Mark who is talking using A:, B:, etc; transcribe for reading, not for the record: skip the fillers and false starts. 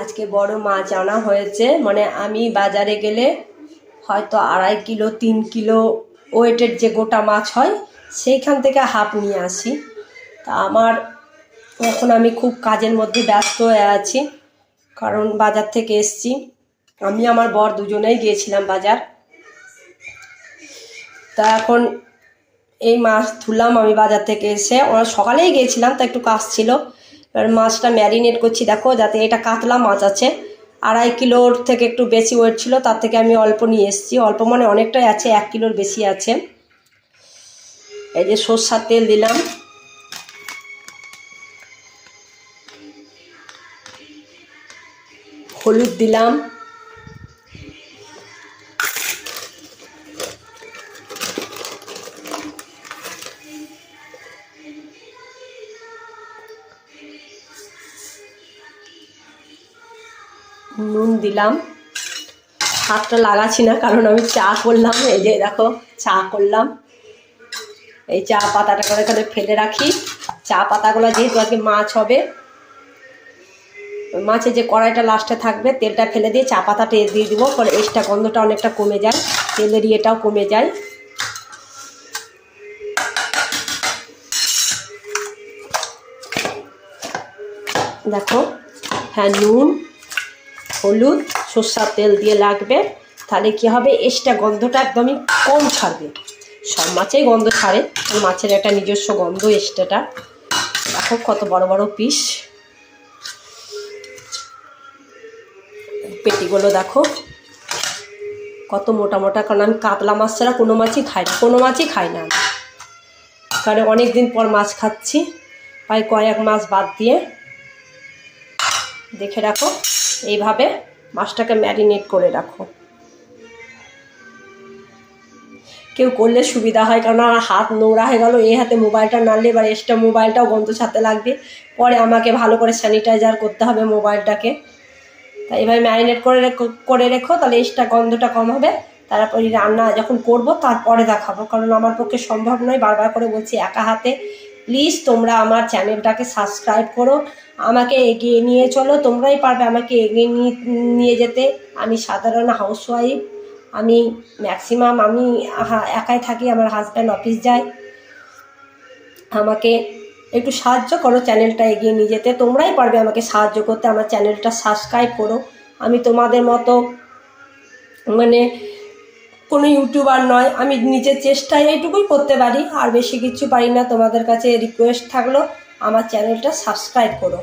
A: আজকে বড় মাছ আনা হয়েছে, মানে আমি বাজারে গেলে হয়তো 2.5 কিলো 3 কিলো ওয়েটের যে গোটা মাছ হয় সেইখান থেকে হাফ নিয়ে আসি। তা আমার এখন আমি খুব কাজের মধ্যে ব্যস্ত হয়ে আছি, কারণ বাজার থেকে এসছি। আমি আমার বর দুজনেই গিয়েছিলাম বাজার। তা এখন এই মাছ ধুলাম আমি বাজার থেকে এসে, ওরা সকালেই গিয়েছিলাম, তা একটু কাজ ছিল। এবার মাছটা ম্যারিনেট করছি, দেখো, যাতে এটা কাতলা মাছ আছে, 2.5 কিলোর থেকে একটু বেশি ওয়েট ছিল, তার থেকে আমি অল্প নিয়ে এসেছি। অল্প মানে অনেকটাই আছে, 1 কিলোর বেশি আছে। এই যে সরষের তেল দিলাম, হলুদ দিলাম, নুন দিলাম। হাতটা লাগাচ্ছি না, কারণ আমি চা করলাম। এই যে দেখো, চা করলাম। এই চা পাতাটা করে এখানে ফেলে রাখি। চা পাতাগুলো যেহেতু আজকে মাছ হবে, মাছের যে কড়াইটা লাস্টে থাকবে, তেলটা ফেলে দিয়ে চা পাতাটা দিয়ে দিব, ফলে এক্সট্রা গন্ধটা অনেকটা কমে যায়, তেলের ইয়েটাও কমে যায়। দেখো, হ্যাঁ, নুন, হলুদ, সরষের তেল দিয়ে লাগবে, তাহলে কি হবে, এক্সট্রা গন্ধটা একদমই কম ছাড়বে। সব মাছেই গন্ধ ছাড়ে, মাছের একটা নিজস্ব গন্ধ এক্সট্রাটা। দেখো কত বড় বড় পিস, পেটিগুলো দেখো কত মোটা মোটা। কারণ আমি কাতলা মাছ ছাড়া কোনো মাছই খাই না, কারণ অনেক দিন পর মাছ খাচ্ছি, প্রায় কয়েক মাস বাদ দিয়ে। দেখে রাখো, এইভাবে মাছটাকে ম্যারিনেট করে রাখো। কেউ করলে সুবিধা হয়, কারণ আমার হাত নোংরা হয়ে গেল, এই হাতে মোবাইলটা নাড়লে এবার এক্সট্রা মোবাইলটাও গন্ধ ছাড়তে লাগবে, পরে আমাকে ভালো করে স্যানিটাইজার করতে হবে মোবাইলটাকে। তাই এভাবে ম্যারিনেট করে রেখো, তাহলে এক্সট্রা গন্ধটা কম হবে। তারপরে রান্না যখন করব তারপরে দেখাবো, কারণ আমার পক্ষে সম্ভব নয়, বারবার করে বলছি, একা হাতে। প্লিজ তোমরা আমার চ্যানেলটাকে সাবস্ক্রাইব করো, আমাকে এগিয়ে নিয়ে চলো, তোমরাই পারবে আমাকে এগিয়ে নিয়ে যেতে। আমি সাধারণ হাউসওয়াইফ, আমি ম্যাক্সিমাম আমি একাই থাকি, আমার হাজব্যান্ড অফিস যায়। আমাকে একটু সাহায্য করো চ্যানেলটা এগিয়ে নিয়ে যেতে, তোমরাই পারবে আমাকে সাহায্য করতে। আমার চ্যানেলটা সাবস্ক্রাইব করো। আমি তোমাদের মতো মানে কোনো ইউটিউবার নয়, আমি নিজের চেষ্টায় এইটুকুই করতে পারি, আর বেশি কিছু পারি না। তোমাদের কাছে রিকোয়েস্ট থাকলো আমার চ্যানেলটা সাবস্ক্রাইব করো।